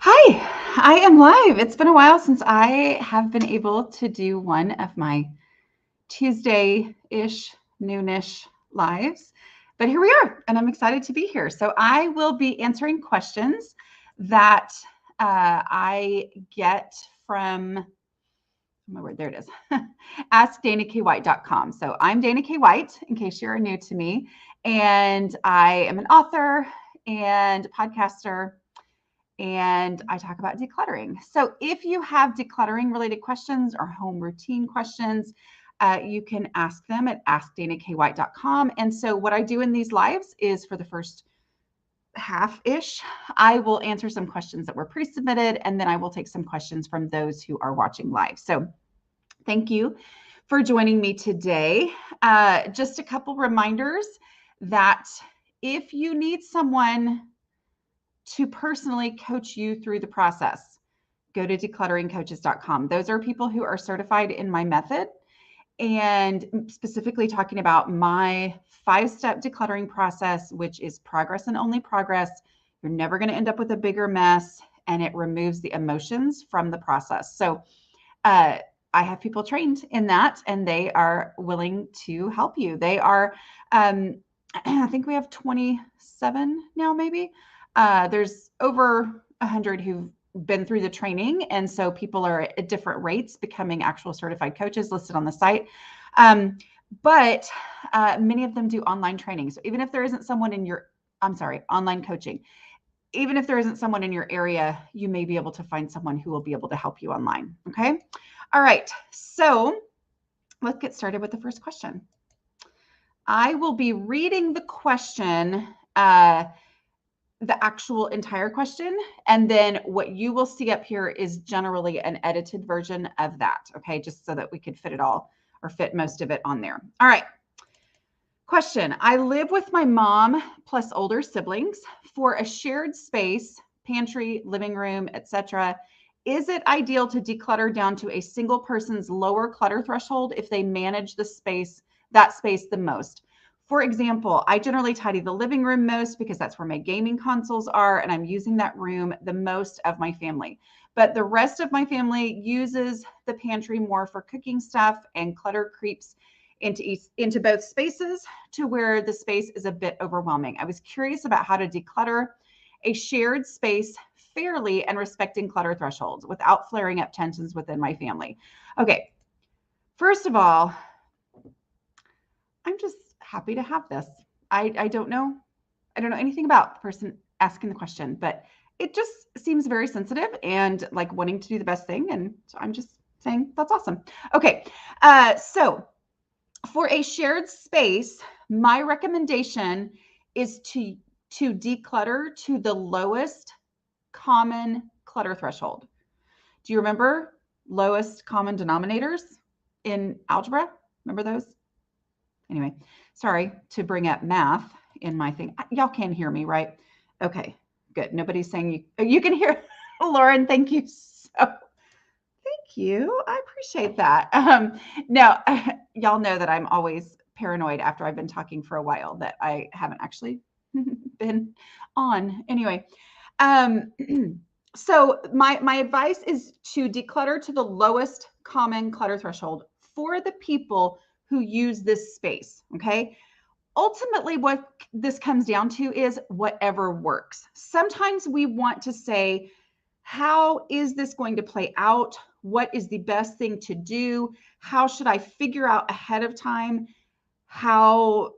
Hi, I am live. It's been a while since I have been able to do one of my Tuesday-ish, noonish lives, but here we are, and I'm excited to be here. So I will be answering questions that I get from, oh my word, there it is, askdanakWhite.com. So I'm Dana K. White, in case you're new to me, and I am an author and podcaster, and I talk about decluttering. So if you have decluttering related questions or home routine questions, you can ask them at askdanakWhite.com. And so what I do in these lives is, for the first half-ish, I will answer some questions that were pre-submitted, and then I will take some questions from those who are watching live. So thank you for joining me today. Just a couple reminders that if you need someone to personally coach you through the process, go to declutteringcoaches.com. Those are people who are certified in my method, and specifically talking about my 5-step decluttering process, which is progress and only progress. You're never going to end up with a bigger mess, and it removes the emotions from the process. So I have people trained in that, and they are willing to help you. They are, I think we have 27 now, maybe. There's over 100 who've been through the training. And so people are at different rates becoming actual certified coaches listed on the site. But many of them do online training. So even if there isn't someone in your, online coaching, even if there isn't someone in your area, you may be able to find someone who will be able to help you online. Okay. All right. So let's get started with the first question. I will be reading the question, the actual entire question, and then what you will see up here is generally an edited version of that. Okay. Just so that we could fit it all, or fit most of it on there. All right. Question. I live with my mom plus older siblings. For a shared space, pantry, living room, etc., is it ideal to declutter down to a single person's lower clutter threshold if they manage that space the most? For example, I generally tidy the living room most because that's where my gaming consoles are, and I'm using that room the most of my family. But the rest of my family uses the pantry more for cooking stuff, and clutter creeps into both spaces to where the space is a bit overwhelming. I was curious about how to declutter a shared space fairly and respecting clutter thresholds without flaring up tensions within my family. Okay, first of all, I'm just happy to have this. I don't know anything about the person asking the question, but it just seems very sensitive and like wanting to do the best thing. And so I'm just saying that's awesome. Okay, so for a shared space, my recommendation is to declutter to the lowest common clutter threshold. Do you remember lowest common denominators in algebra? Remember those? Anyway, sorry to bring up math in my thing. Y'all can hear me, right? Okay, good. Nobody's saying you can hear. Lauren, thank you Thank you. I appreciate that. Now, y'all know that I'm always paranoid after I've been talking for a while that I haven't actually been on. Anyway, so my advice is to declutter to the lowest common clutter threshold for the people who use this space. Okay. Ultimately, what this comes down to is whatever works. Sometimes we want to say, how is this going to play out? What is the best thing to do? How should I figure out ahead of time how,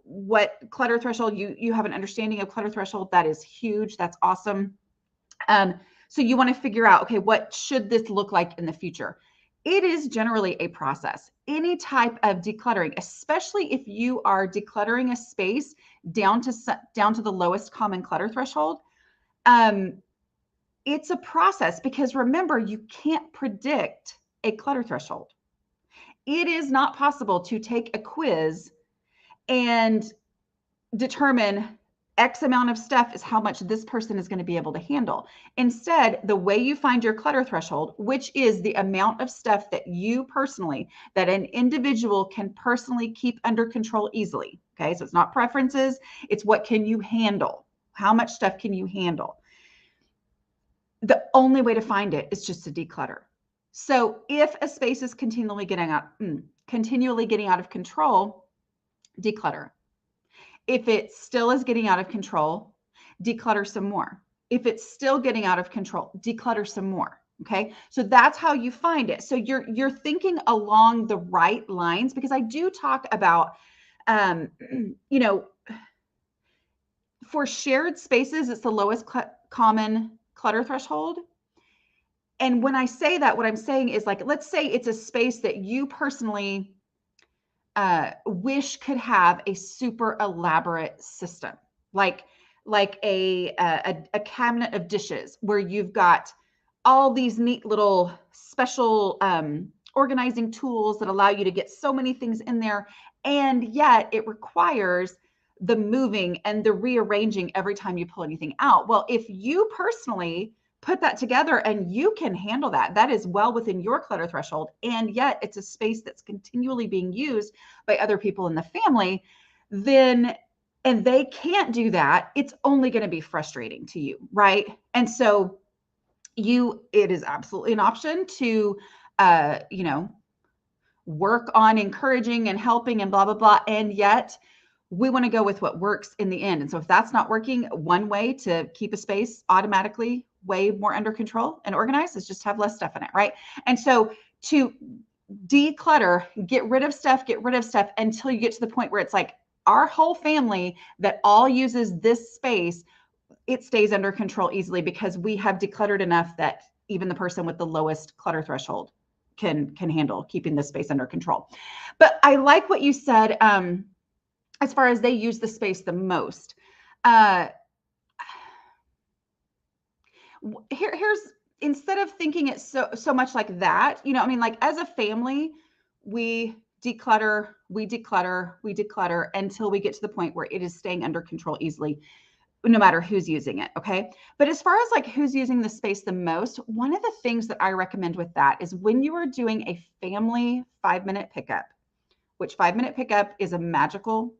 what clutter threshold? You have an understanding of clutter threshold. That is huge. That's awesome. So you want to figure out, okay, what should this look like in the future? It is generally a process. Any type of decluttering, especially if you are decluttering a space down to the lowest common clutter threshold, it's a process, because remember, you can't predict a clutter threshold. It is not possible to take a quiz and determine X amount of stuff is how much this person is going to be able to handle. Instead, the way you find your clutter threshold, which is the amount of stuff that that an individual can personally keep under control easily. Okay. So it's not preferences. It's what can you handle? How much stuff can you handle? the only way to find it is just to declutter. So if a space is continually getting out of control, declutter. If it still is getting out of control, declutter some more. If it's still getting out of control, declutter some more. Okay. So that's how you find it. So you're thinking along the right lines, because I do talk about, you know, for shared spaces, it's the lowest common clutter threshold. And when I say that, what I'm saying is, like, let's say it's a space that you personally wish could have a super elaborate system, like a cabinet of dishes where you've got all these neat little special organizing tools that allow you to get so many things in there, and yet it requires the moving and the rearranging every time you pull anything out. Well, if you personally put that together and you can handle that, that is well within your clutter threshold, and yet it's a space that's continually being used by other people in the family, then, and they can't do that, it's only going to be frustrating to you, right? And so it is absolutely an option to, work on encouraging and helping and blah, blah, blah. And yet we want to go with what works in the end. And so if that's not working, one way to keep a space automatically way more under control and organized is just have less stuff in it, right? And so to declutter, get rid of stuff until you get to the point where it's like our whole family that all uses this space, it stays under control easily because we have decluttered enough that even the person with the lowest clutter threshold can handle keeping this space under control. But I like what you said, as far as they use the space the most. Here's, instead of thinking it so much like that, I mean, like, as a family, we declutter until we get to the point where it is staying under control easily, no matter who's using it. Okay. But as far as like who's using the space the most, one of the things that I recommend with that is when you are doing a family 5-minute pickup, which 5-minute pickup is a magical,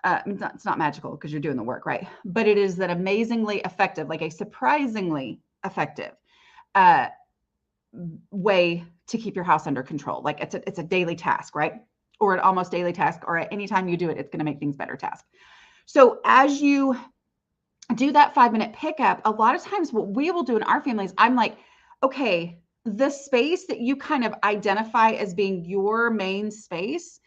it's not magical because you're doing the work, right? But it is an amazingly effective, like a surprisingly effective way to keep your house under control. Like it's a daily task, right? Or an almost daily task, or at any time you do it, it's going to make things better task. So as you do that 5-minute pickup, a lot of times what we will do in our families, I'm like, okay, the space that you kind of identify as being your main space,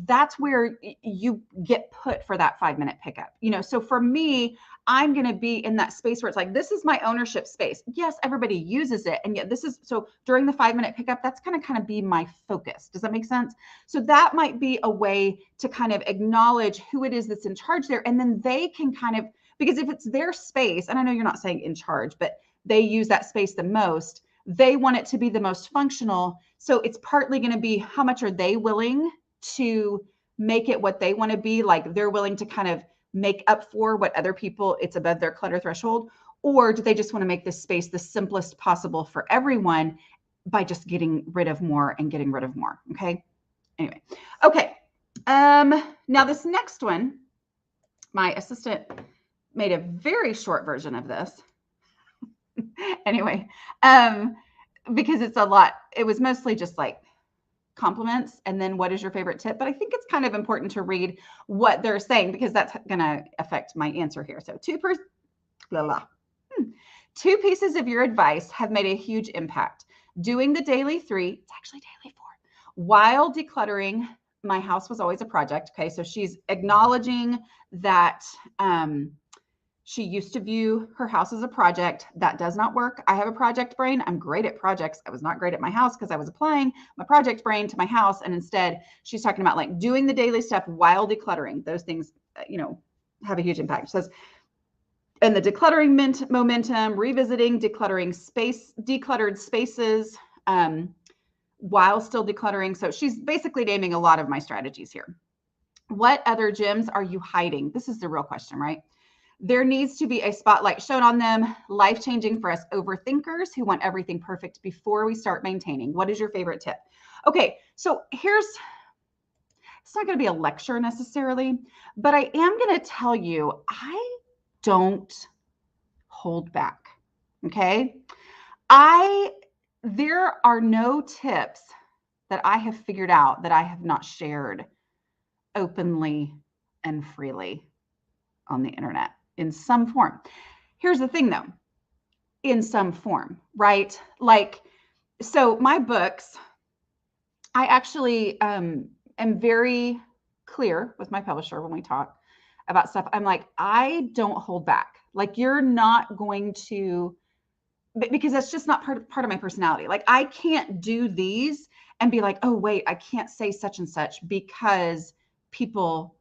that's where you get put for that 5-minute pickup. So for me, I'm going to be in that space where it's like, this is my ownership space. Yes, everybody uses it. And yet so during the 5-minute pickup, that's going to kind of be my focus. Does that make sense? So that might be a way to kind of acknowledge who it is that's in charge there. And then they can kind of, because if it's their space, and I know you're not saying in charge, but they use that space the most, they want it to be the most functional. So it's partly going to be how much are they willing to make it what they want to be, like they're willing to kind of make up for what other people, it's above their clutter threshold, or do they just want to make this space the simplest possible for everyone by just getting rid of more and getting rid of more. Okay. Anyway. Okay. Now this next one, my assistant made a very short version of this. Anyway, because it's a lot, it was mostly just like compliments and then what is your favorite tip, but I think it's kind of important to read what they're saying because that's going to affect my answer here. So two pieces of your advice have made a huge impact. Doing the daily 3, it's actually daily 4, while decluttering. My house was always a project. Okay, so she's acknowledging that she used to view her house as a project. That does not work. I have a project brain. I'm great at projects. I was not great at my house because I was applying my project brain to my house. And instead, she's talking about like doing the daily stuff while decluttering. Those things, have a huge impact. She says, and the decluttering momentum, revisiting decluttered spaces while still decluttering. So she's basically naming a lot of my strategies here. What other gems are you hiding? This is the real question, right? There needs to be a spotlight shown on them. Life-changing for us overthinkers who want everything perfect before we start maintaining. What is your favorite tip? Okay, so it's not going to be a lecture necessarily, but I am going to tell you, I don't hold back. Okay. There are no tips that I have figured out that I have not shared openly and freely on the internet in some form. Here's the thing though, in some form, right? Like, so my books, I actually am very clear with my publisher when we talk about stuff. I'm like, I don't hold back. Like, you're not going to, because that's just not part of my personality. Like, I can't do these and be like, oh wait, I can't say such and such because people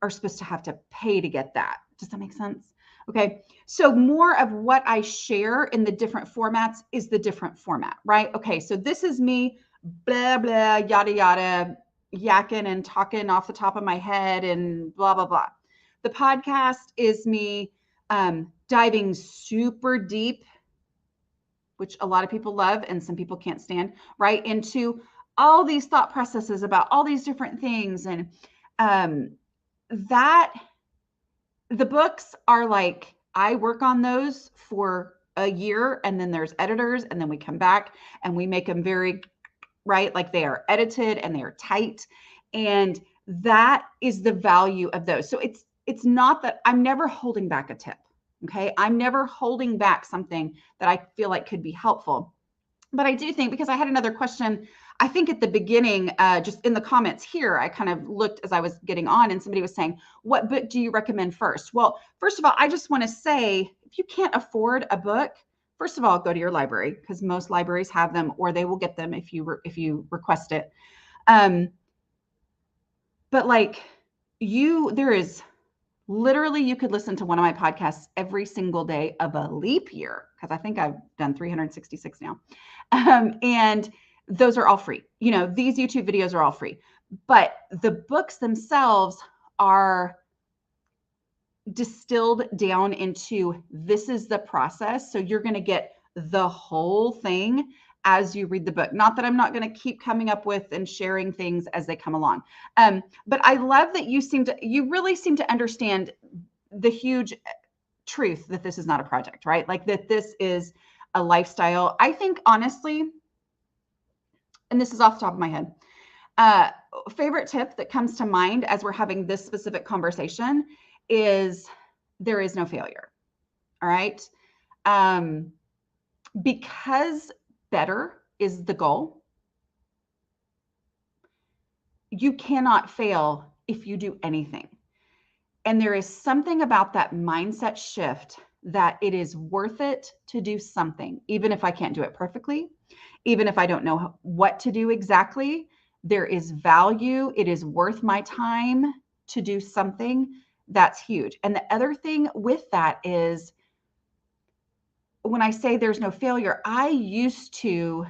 are supposed to have to pay to get that. Does that make sense? Okay. So more of what I share in the different formats is the different format, right? Okay. So this is me, blah, blah, yada, yada, yakking and talking off the top of my head and blah, blah, blah. The podcast is me diving super deep, which a lot of people love and some people can't stand, right? Into all these thought processes about all these different things. And that the books are like, I work on those for a year and then there's editors and then we come back and we make them very, right? Like they are edited and they are tight. And that is the value of those. So it's not that I'm never holding back a tip. Okay. I'm never holding back something that I feel like could be helpful. But I do think, because I had another question, I think at the beginning, just in the comments here, I kind of looked as I was getting on and somebody was saying, what book do you recommend first? Well, first of all, I just want to say, if you can't afford a book, first of all, go to your library because most libraries have them or they will get them if you request it. But like there is literally, you could listen to one of my podcasts every single day of a leap year, because I think I've done 366 now. And those are all free. You know, these YouTube videos are all free. But the books themselves are distilled down into, this is the process. So you're going to get the whole thing as you read the book. Not that I'm not going to keep coming up with and sharing things as they come along. But I love that you really seem to understand the huge truth that this is not a project, right? Like that this is a lifestyle. I think honestly, and this is off the top of my head, favorite tip that comes to mind as we're having this specific conversation is there is no failure. All right. Because better is the goal. You cannot fail if you do anything. And there is something about that mindset shift that it is worth it to do something, even if I can't do it perfectly, even if I don't know what to do exactly. There is value. It is worth my time to do something. That's huge. And the other thing with that is, when I say there's no failure, I used to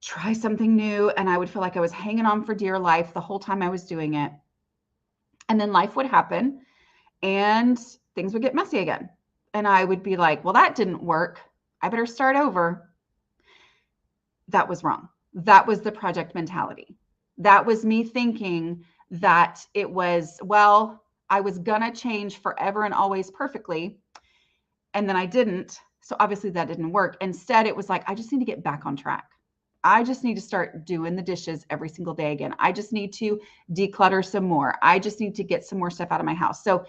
try something new and I would feel like I was hanging on for dear life the whole time I was doing it. And then life would happen and things would get messy again. And I would be like, well, that didn't work. I better start over. That was wrong. That was the project mentality. That was me thinking that it was, well, I was gonna change forever and always perfectly. And then I didn't. So obviously that didn't work. Instead, it was like, I just need to get back on track. I just need to start doing the dishes every single day again. I just need to declutter some more. I just need to get some more stuff out of my house. So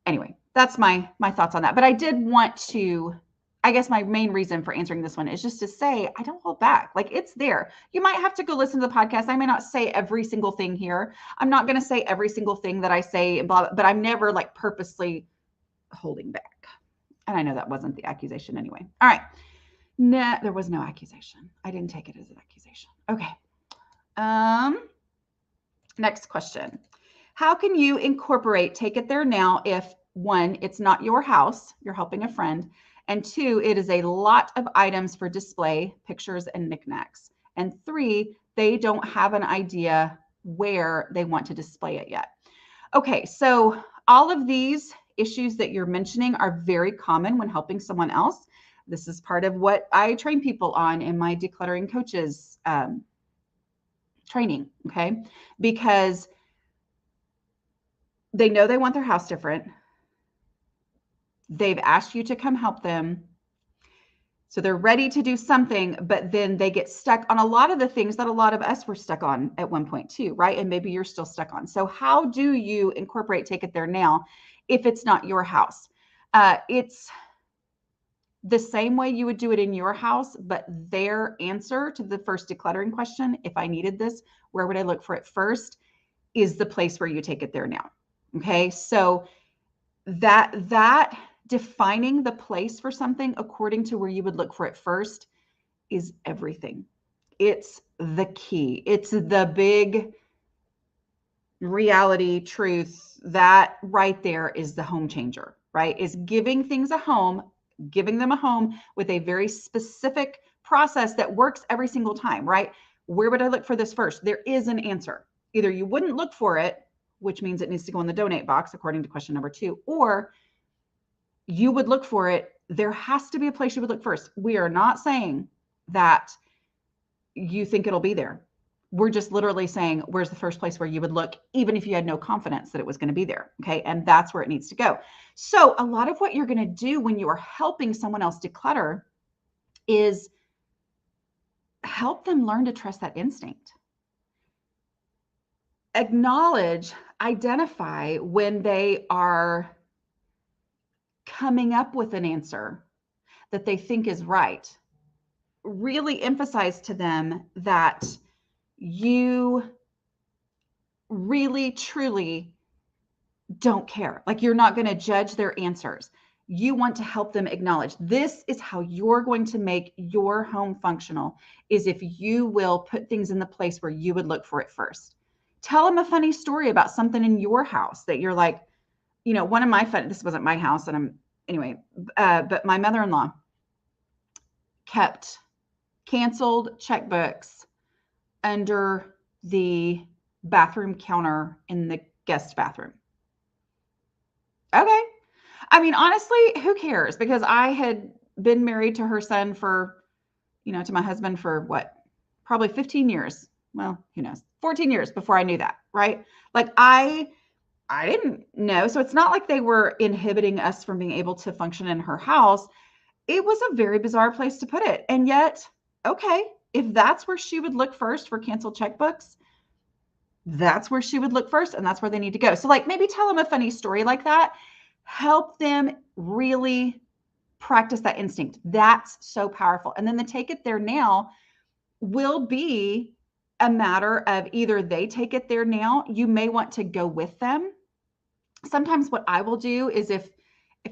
anyway, that's my thoughts on that. But I did want to, I guess my main reason for answering this one is just to say, I don't hold back. Like, it's there. You might have to go listen to the podcast. I may not say every single thing here. I'm not going to say every single thing that I say, but I'm never like purposely holding back. And I know that wasn't the accusation anyway. All right. No, there was no accusation. I didn't take it as an accusation. Okay. Next question. How can you incorporate take it there now if, one, it's not your house, you're helping a friend, and two, it is a lot of items for display, pictures and knickknacks, and three, they don't have an idea where they want to display it yet? Okay, so all of these issues that you're mentioning are very common when helping someone else. This is part of what I train people on in my decluttering coaches training, okay? Because they know they want their house different. They've asked you to come help them, So they're ready to do something, but then they get stuck on a lot of the things that a lot of us were stuck on at one point too, right? And maybe you're still stuck on. So how do you incorporate take it there now if it's not your house? It's the same way you would do it in your house, but their answer to the first decluttering question, if I needed this, where would I look for it first, is the place where you take it there now. Okay, so that defining the place for something according to where you would look for it first is everything. It's the key. It's the big reality truth. That right there is the home changer, right? Is giving things a home, giving them a home with a very specific process that works every single time, right? Where would I look for this first? There is an answer. Either you wouldn't look for it, which means it needs to go in the donate box, according to question number 2, or you would look for it. There has to be a place you would look first. We are not saying that you think it'll be there. We're just literally saying, where's the first place where you would look, even if you had no confidence that it was going to be there. Okay. And that's where it needs to go. So a lot of what you're going to do when you are helping someone else declutter is help them learn to trust that instinct. Acknowledge, identify when they are coming up with an answer that they think is right. Really emphasize to them that you really, truly don't care. Like, you're not going to judge their answers. You want to help them acknowledge this is how you're going to make your home functional, is if you will put things in the place where you would look for it first. Tell them a funny story about something in your house that you're like, you know, one of my this wasn't my house, and but my mother-in-law kept canceled checkbooks under the bathroom counter in the guest bathroom. Okay. I mean, honestly, who cares? Because I had been married to her son for, to my husband for what? Probably 15 years. Well, who knows? 14 years before I knew that, right? Like I didn't know. So it's not like they were inhibiting us from being able to function in her house. It was a very bizarre place to put it. And yet, okay, if that's where she would look first for canceled checkbooks, that's where she would look first, and that's where they need to go. So like, maybe tell them a funny story like that. Help them really practice that instinct. That's so powerful. And then the take it there now will be a matter of either they take it there now, you may want to go with them. Sometimes what I will do is if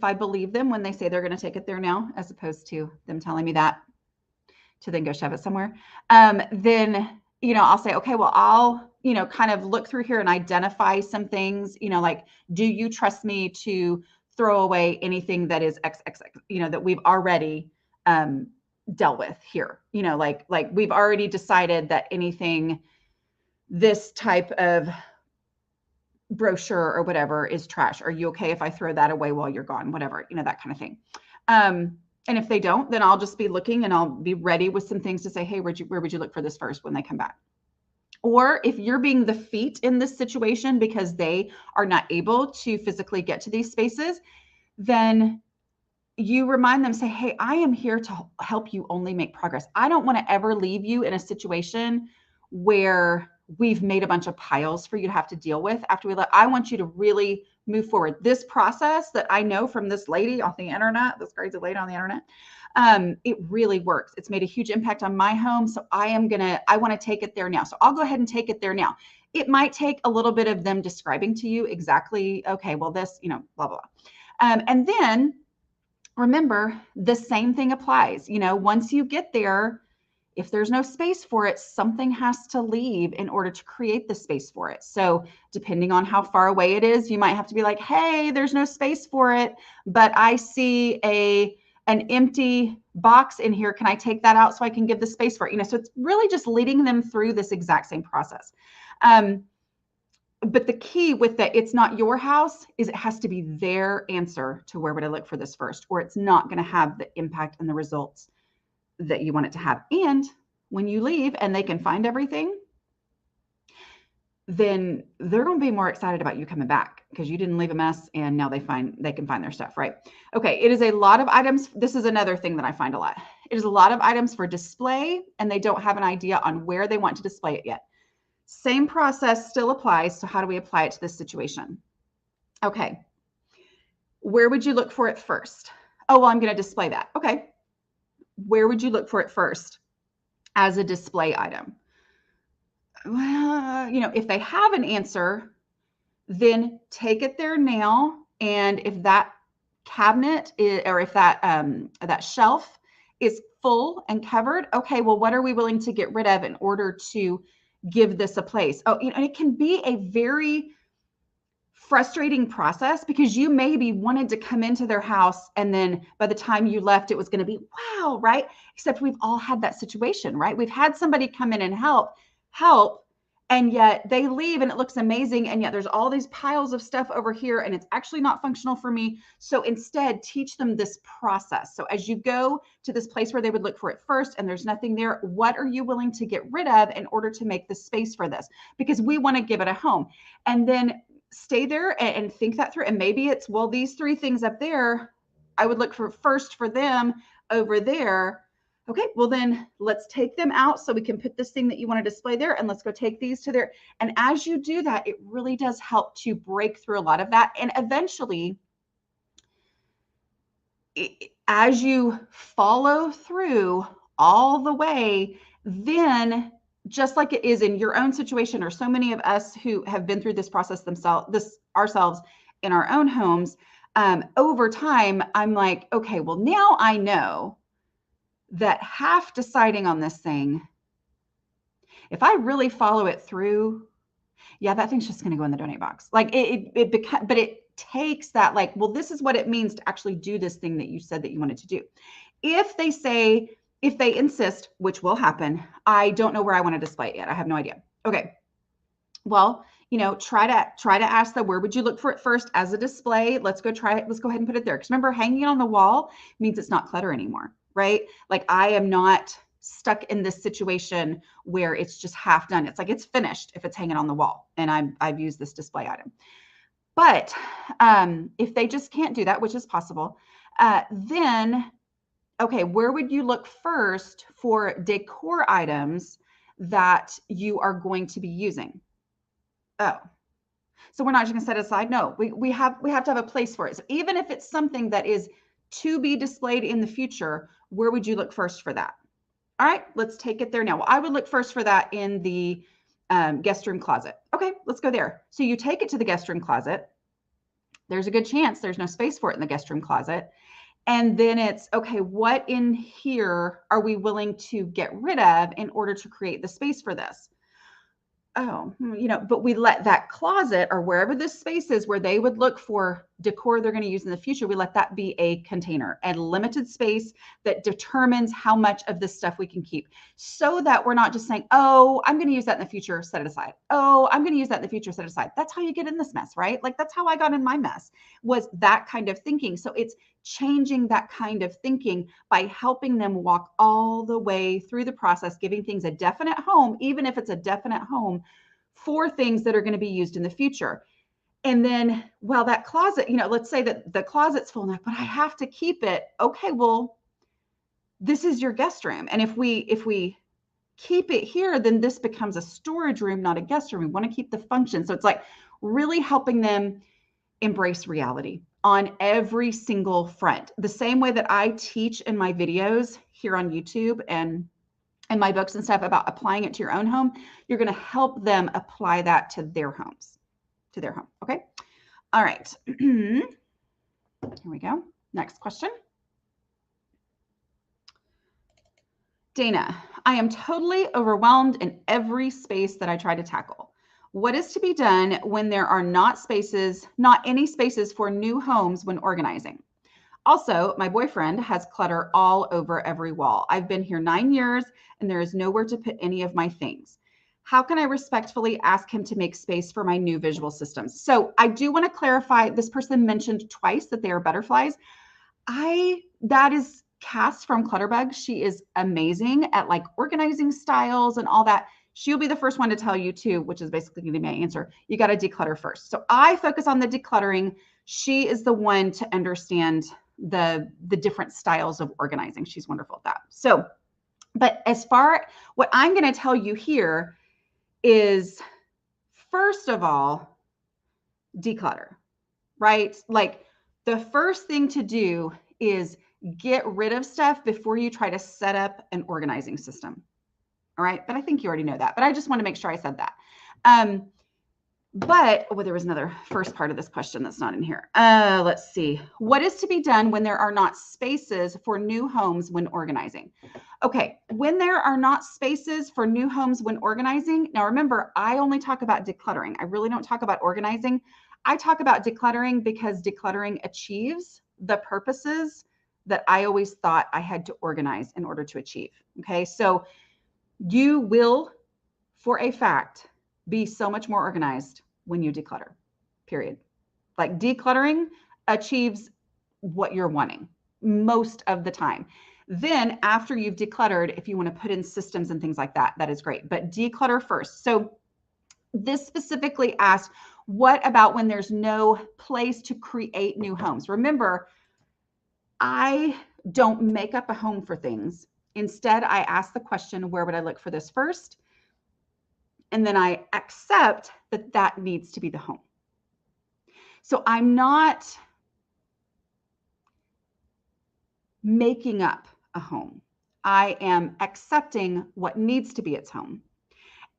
I believe them when they say they're going to take it there now, as opposed to them telling me that to then go shove it somewhere, then, I'll say, okay, well, I'll, kind of look through here and identify some things, like, do you trust me to throw away anything that is XXX, that we've already dealt with here, like we've already decided that anything, this type of brochure or whatever is trash. Are you okay if I throw that away while you're gone? Whatever, that kind of thing. And if they don't, then I'll just be looking and I'll be ready with some things to say, hey, where would you look for this first when they come back? Or if you're being the feet in this situation because they are not able to physically get to these spaces, then you remind them, say, hey, I am here to help you only make progress. I don't want to ever leave you in a situation where we've made a bunch of piles for you to have to deal with after I want you to really move forward. This process that I know from this lady on the internet, this crazy lady on the internet, it really works. It's made a huge impact on my home. So I want to take it there now. So I'll go ahead and take it there now. It might take a little bit of them describing to you exactly, okay, well, this, blah, blah. And then remember, the same thing applies. Once you get there, if there's no space for it, something has to leave in order to create the space for it. So depending on how far away it is, you might have to be like, hey, there's no space for it, but I see an empty box in here. Can I take that out so I can give the space for it? So it's really just leading them through this exact same process. But the key with that, it's not your house, is it has to be their answer to where would I look for this first, or it's not going to have the impact and the results that you want it to have. And when you leave and they can find everything, then they're going to be more excited about you coming back because you didn't leave a mess and now they can find their stuff, right? Okay. It is a lot of items. This is another thing that I find a lot. It is a lot of items for display, and they don't have an idea on where they want to display it yet. Same process still applies. So how do we apply it to this situation? Okay. Where would you look for it first? Oh, well, I'm going to display that. Okay. Where would you look for it first as a display item? Well, if they have an answer, then take it there now. And if that cabinet is, or if that shelf is full and covered, okay, well, what are we willing to get rid of in order to give this a place? Oh, and it can be a very frustrating process because you maybe wanted to come into their house and then by the time you left, it was going to be, wow, right? Except we've all had that situation, right? We've had somebody come in and help, and yet they leave and it looks amazing. And yet there's all these piles of stuff over here and it's actually not functional for me. So instead, teach them this process. So as you go to this place where they would look for it first and there's nothing there, what are you willing to get rid of in order to make the space for this? Because we want to give it a home. And then stay there and think that through. And maybe it's, well, these 3 things up there, I would look for first for them over there. Okay, well then let's take them out so we can put this thing that you want to display there and let's go take these to there. And as you do that, it really does help to break through a lot of that. And eventually, as you follow through all the way, then just like it is in your own situation, or so many of us who have been through this process ourselves in our own homes, over time, I'm like, okay, well, now I know that half deciding on this thing, if I really follow it through, yeah, that thing's just going to go in the donate box. Like but it takes that, like, well, this is what it means to actually do this thing that you said that you wanted to do. If they insist, which will happen, I don't know where I want to display it yet. I have no idea. Okay. Well, try to ask them, where would you look for it first as a display? Let's go try it. Let's go ahead and put it there. Because remember, hanging it on the wall means it's not clutter anymore, right? Like I am not stuck in this situation where it's just half done. It's like it's finished if it's hanging on the wall and I've used this display item. But if they just can't do that, which is possible, then, okay, where would you look first for decor items that you are going to be using? Oh, so we're not just going to set it aside. No, we have to have a place for it. So even if it's something that is to be displayed in the future, where would you look first for that? All right, let's take it there now. Well, I would look first for that in the guest room closet. Okay, let's go there. So you take it to the guest room closet. There's a good chance there's no space for it in the guest room closet. And then it's, okay, what in here are we willing to get rid of in order to create the space for this? Oh, but we let that closet or wherever this space is where they would look for decor they're going to use in the future, we let that be a container and limited space that determines how much of this stuff we can keep, so that we're not just saying, oh, I'm going to use that in the future, set it aside. Oh, I'm going to use that in the future, set it aside. That's how you get in this mess, right? Like that's how I got in my mess, was that kind of thinking. So it's changing that kind of thinking by helping them walk all the way through the process, giving things a definite home, even if it's a definite home for things that are going to be used in the future. And then, well, that closet, let's say that the closet's full enough, but I have to keep it. Okay, well, this is your guest room. And if we keep it here, then this becomes a storage room, not a guest room. We want to keep the function. So it's like really helping them embrace reality on every single front. The same way that I teach in my videos here on YouTube and my books and stuff about applying it to your own home, you're going to help them apply that to their homes, to their home. Okay. All right. Here we go. Next question. Dana, I am totally overwhelmed in every space that I try to tackle. What is to be done when there are not any spaces for new homes when organizing? Also, my boyfriend has clutter all over every wall. I've been here 9 years and there is nowhere to put any of my things. How can I respectfully ask him to make space for my new visual systems? So I do want to clarify, this person mentioned twice that they are butterflies. That is Cass from Clutterbug. She is amazing at like organizing styles and all that. She'll be the first one to tell you too, which is basically going to be my answer. You got to declutter first. So I focus on the decluttering. She is the one to understand the different styles of organizing. She's wonderful at that. So, but as far, what I'm going to tell you here is, first of all, declutter, right? Like the first thing to do is get rid of stuff before you try to set up an organizing system. All right. But I think you already know that, but I just want to make sure I said that. But there was another first part of this question that's not in here. Let's see. What is to be done when there are not spaces for new homes when organizing? Okay, when there are not spaces for new homes when organizing. Now remember, I only talk about decluttering. I really don't talk about organizing. I talk about decluttering because decluttering achieves the purposes that I always thought I had to organize in order to achieve. Okay, so you will, for a fact, be so much more organized when you declutter, period. Like decluttering achieves what you're wanting most of the time. Then after you've decluttered, if you want to put in systems and things like that, that is great. But declutter first. So this specifically asked, what about when there's no place to create new homes? Remember, I don't make up a home for things. Instead, I ask the question, where would I look for this first? And then I accept that that needs to be the home. So I'm not making up a home. I am accepting what needs to be its home.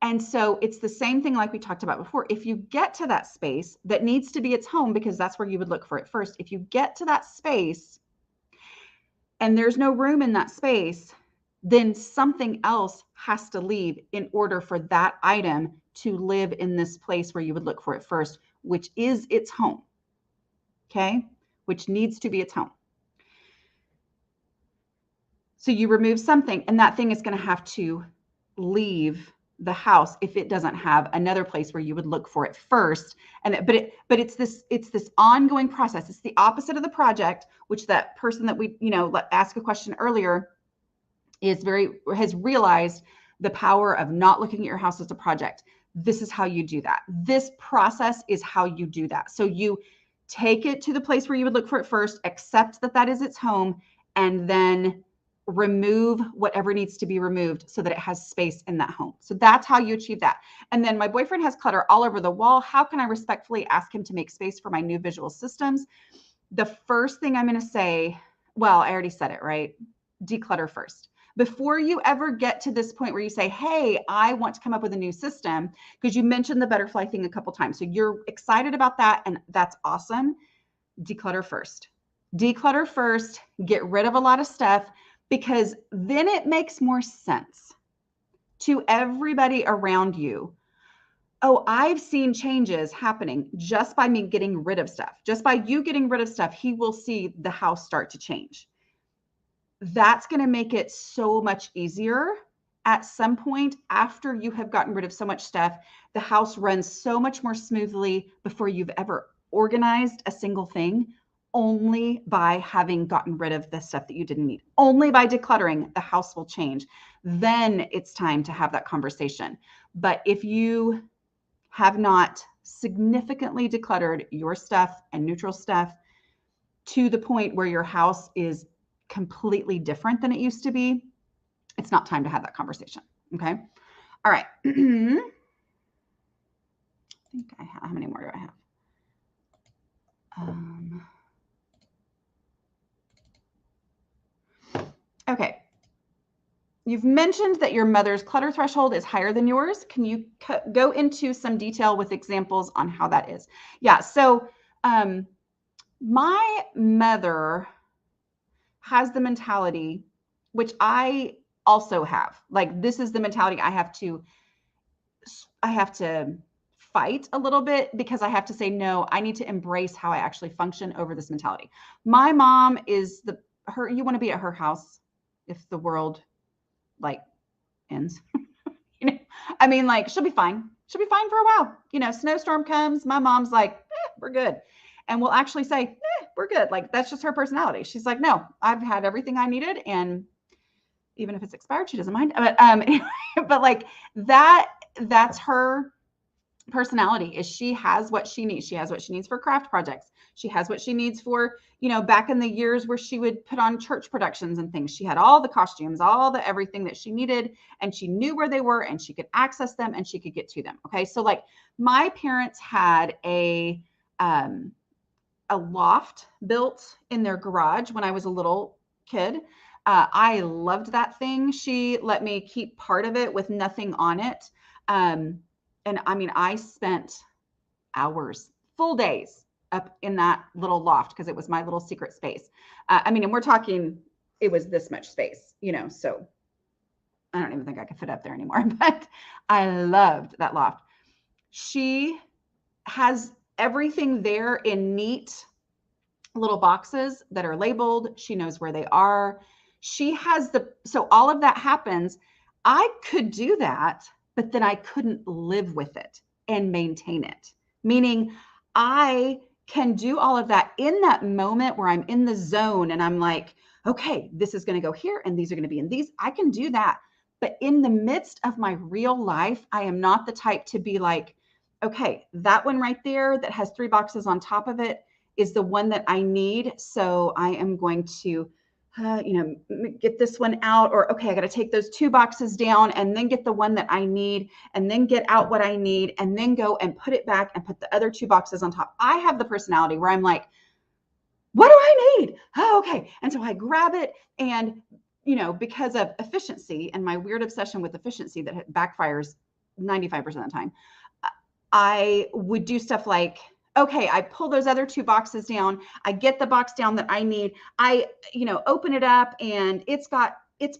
And so it's the same thing like we talked about before. If you get to that space that needs to be its home, because that's where you would look for it first, if you get to that space and there's no room in that space, then something else has to leave in order for that item to live in this place where you would look for it first, which is its home. Okay, which needs to be its home. So you remove something and that thing is going to have to leave the house if it doesn't have another place where you would look for it first. And but it's this ongoing process. It's the opposite of the project, which that person that we asked a question earlier has realized the power of not looking at your house as a project. This is how you do that. This process is how you do that. So you take it to the place where you would look for it first, accept that that is its home, and then remove whatever needs to be removed so that it has space in that home. So that's how you achieve that. And then my boyfriend has clutter all over the wall. How can I respectfully ask him to make space for my new visual systems? The first thing I'm going to say, well, I already said it, right? Declutter first. Before you ever get to this point where you say, hey, I want to come up with a new system, because you mentioned the butterfly thing a couple times. So you're excited about that, and that's awesome. Declutter first. Declutter first, get rid of a lot of stuff, because then it makes more sense to everybody around you. Oh, I've seen changes happening just by me getting rid of stuff. Just by you getting rid of stuff, he will see the house start to change. That's going to make it so much easier at some point after you have gotten rid of so much stuff. The house runs so much more smoothly before you've ever organized a single thing, only by having gotten rid of the stuff that you didn't need. Only by decluttering, the house will change. Then it's time to have that conversation. But if you have not significantly decluttered your stuff and neutral stuff to the point where your house is completely different than it used to be, it's not time to have that conversation. Okay. All right. I think I have, how many more do I have? Okay. You've mentioned that your mother's clutter threshold is higher than yours. Can you go into some detail with examples on how that is? Yeah. So my mother has the mentality, which I also have. Like, this is the mentality I have to fight a little bit, because I have to say, no, I need to embrace how I actually function over this mentality. My mom is you want to be at her house if the world like ends. I mean, like, she'll be fine. She'll be fine for a while. Snowstorm comes, my mom's like, we're good. And we'll actually say, we're good. Like, that's just her personality. She's like, no, I've had everything I needed. And even if it's expired, she doesn't mind. But like that's her personality is she has what she needs. She has what she needs for craft projects. She has what she needs for, back in the years where she would put on church productions and things. She had all the costumes, all the everything that she needed, and she knew where they were and she could access them and she could get to them. Okay. So like my parents had a loft built in their garage when I was a little kid. I loved that thing. She let me keep part of it with nothing on it. And I mean, I spent hours, full days up in that little loft because it was my little secret space. And we're talking, it was this much space, so I don't even think I could fit up there anymore, but I loved that loft. She has everything there in neat little boxes that are labeled. She knows where they are. She has so all of that happens. I could do that, but then I couldn't live with it and maintain it. Meaning I can do all of that in that moment where I'm in the zone and I'm like, okay, this is going to go here and these are going to be in these. I can do that. But in the midst of my real life, I am not the type to be like, okay, that one right there that has 3 boxes on top of it is the one that I need. So I am going to get this one out, or okay, I got to take those 2 boxes down and then get the one that I need and then get out what I need and then go and put it back and put the other 2 boxes on top. I have the personality where I'm like, what do I need? Oh, okay. And so I grab it and, because of efficiency and my weird obsession with efficiency that backfires 95% of the time, I would do stuff like, okay, I pull those other 2 boxes down. I get the box down that I need. I, open it up and it's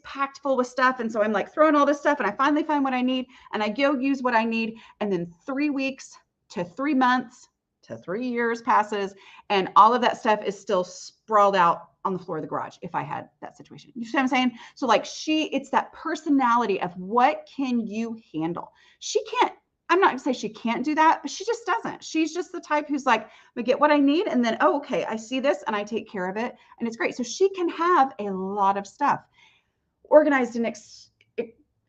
packed full with stuff. And so I'm like throwing all this stuff and I finally find what I need and I go use what I need. And then 3 weeks to 3 months to 3 years passes and all of that stuff is still sprawled out on the floor of the garage if I had that situation. You see what I'm saying? So like it's that personality of what can you handle? I'm not going to say she can't do that, but she just doesn't. She's just the type who's like, I get what I need. And then, oh, okay, I see this and I take care of it. And it's great. So she can have a lot of stuff organized in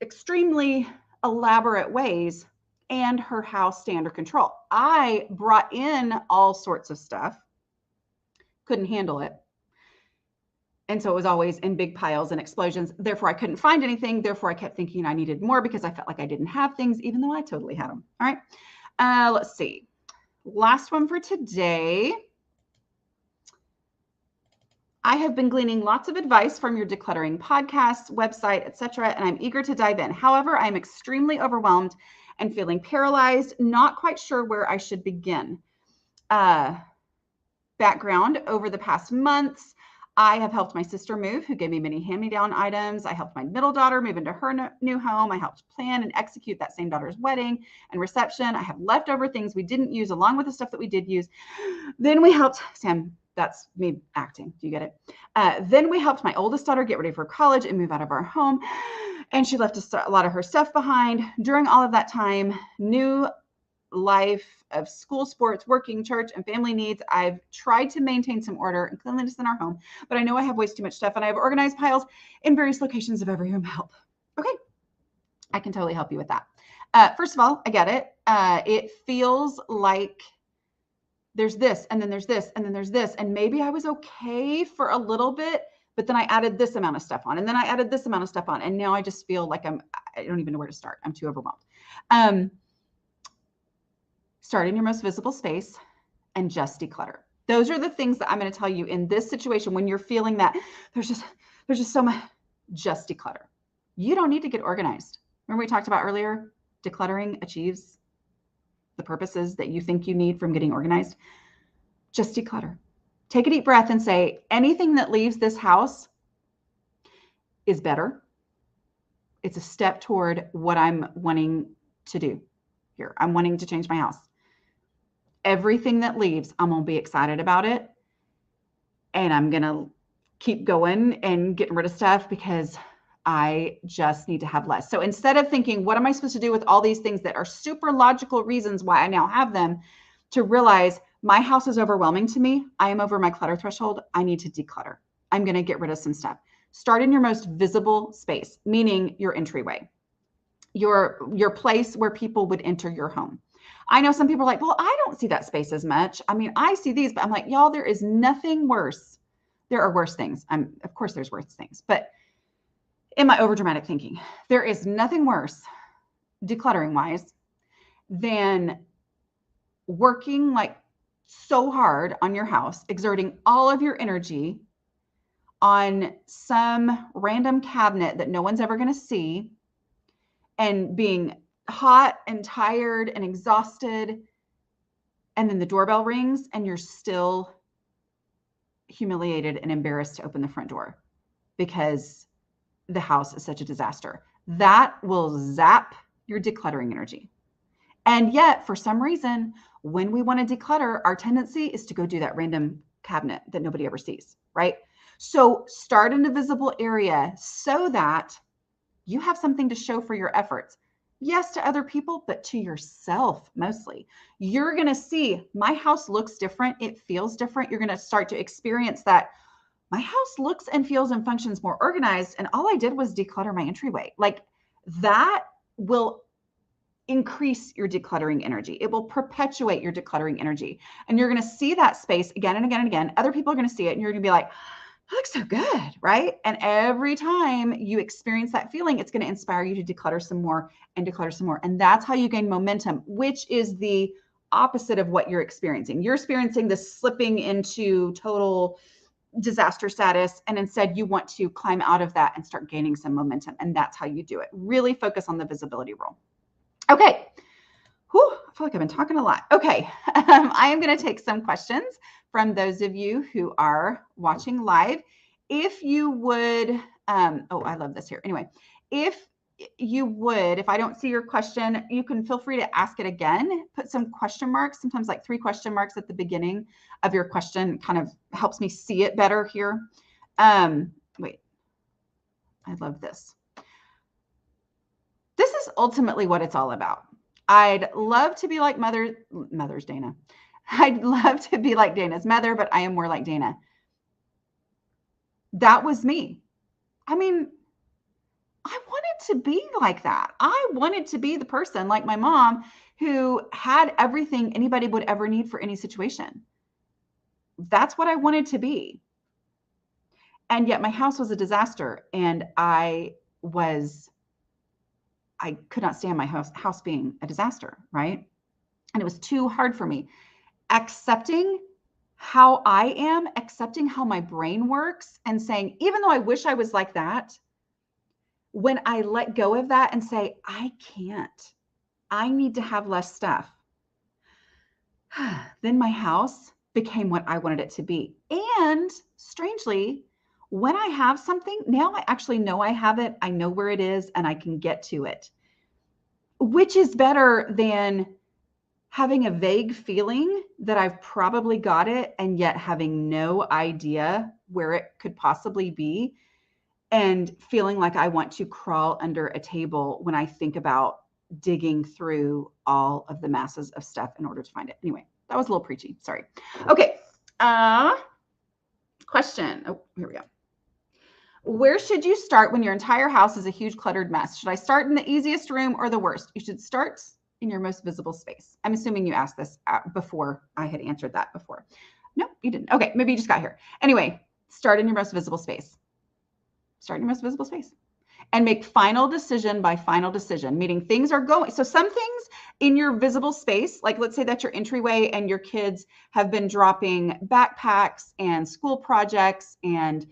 extremely elaborate ways and her house stay under control. I brought in all sorts of stuff, couldn't handle it. And so it was always in big piles and explosions. Therefore, I couldn't find anything. Therefore, I kept thinking I needed more because I felt like I didn't have things, even though I totally had them. All right. Let's see. Last one for today. I have been gleaning lots of advice from your decluttering podcast, website, etc., and I'm eager to dive in. However, I'm extremely overwhelmed and feeling paralyzed, not quite sure where I should begin. Background: over the past months, I have helped my sister move, who gave me many hand-me-down items. I helped my middle daughter move into her new home. I helped plan and execute that same daughter's wedding and reception. I have leftover things we didn't use along with the stuff that we did use. Then we helped Sam. That's me acting. Do you get it? Then we helped my oldest daughter get ready for college and move out of our home. And she left a lot of her stuff behind. During all of that time, new life of school, sports, working, church, and family needs, I've tried to maintain some order and cleanliness in our home, but I know I have way too much stuff and I have organized piles in various locations of every room. Help. Okay. I can totally help you with that. First of all, I get it. It feels like there's this, and then there's this, and then there's this. And maybe I was okay for a little bit, but then I added this amount of stuff on, and then I added this amount of stuff on. And now I just feel like I don't even know where to start. I'm too overwhelmed. Start in your most visible space and just declutter. Those are the things that I'm going to tell you in this situation when you're feeling that there's just so much. Just declutter. You don't need to get organized. Remember we talked about earlier, decluttering achieves the purposes that you think you need from getting organized. Just declutter. Take a deep breath and say, anything that leaves this house is better. It's a step toward what I'm wanting to do here. I'm wanting to change my house. Everything that leaves, I'm going to be excited about it. And I'm going to keep going and getting rid of stuff because I just need to have less. So instead of thinking, what am I supposed to do with all these things that are super logical reasons why I now have them, to realize my house is overwhelming to me. I am over my clutter threshold. I need to declutter. I'm going to get rid of some stuff. Start in your most visible space, meaning your entryway, your place where people would enter your home. I know some people are like, well, I don't see that space as much. I mean, I see these, but I'm like, y'all, there is nothing worse. There are worse things. Of course there's worse things, but in my overdramatic thinking, there is nothing worse, decluttering wise, than working like so hard on your house, exerting all of your energy on some random cabinet that no one's ever going to see, and being hot and tired and exhausted. And then the doorbell rings and you're still humiliated and embarrassed to open the front door because the house is such a disaster. That will zap your decluttering energy. And yet, for some reason, when we want to declutter, our tendency is to go do that random cabinet that nobody ever sees, right? So start in a visible area so that you have something to show for your efforts. Yes, to other people, but to yourself mostly. You're going to see my house looks different. It feels different. You're going to start to experience that my house looks and feels and functions more organized. And all I did was declutter my entryway. Like that will increase your decluttering energy. It will perpetuate your decluttering energy. And you're going to see that space again and again and again. Other people are going to see it and you're going to be like, it looks so good, right? And every time you experience that feeling, it's going to inspire you to declutter some more and declutter some more. And that's how you gain momentum, which is the opposite of what you're experiencing. You're experiencing this slipping into total disaster status. And instead you want to climb out of that and start gaining some momentum. And that's how you do it. Really focus on the visibility rule. Okay. Whew, I feel like I've been talking a lot. Okay. I am going to take some questions from those of you who are watching live. If you would, oh, I love this here. Anyway, if you would, if I don't see your question, you can feel free to ask it again. Put some question marks, sometimes like 3 question marks at the beginning of your question, kind of helps me see it better here. Wait, I love this. This is ultimately what it's all about. I'd love to be like Mother's Dana. I'd love to be like Dana's mother, but I am more like Dana. That was me. I mean, I wanted to be like that. I wanted to be the person like my mom who had everything anybody would ever need for any situation. That's what I wanted to be. And yet my house was a disaster and I could not stand my house being a disaster, right? And it was too hard for me. Accepting how I am, accepting how my brain works, and saying, even though I wish I was like that, when I let go of that and say, I can't, I need to have less stuff, then my house became what I wanted it to be. And strangely, when I have something, now I actually know I have it, I know where it is, and I can get to it, which is better than having a vague feeling that I've probably got it and yet having no idea where it could possibly be, and feeling like I want to crawl under a table when I think about digging through all of the masses of stuff in order to find it. Anyway, that was a little preachy. Sorry. Okay. Question. Oh, here we go. Where should you start when your entire house is a huge cluttered mess? Should I start in the easiest room or the worst? You should start in your most visible space. I'm assuming you asked this before I had answered that before. No, you didn't. Okay, maybe you just got here. Anyway, start in your most visible space. Start in your most visible space. And make final decision by final decision, meaning things are going. So some things in your visible space, like let's say that's your entryway and your kids have been dropping backpacks and school projects and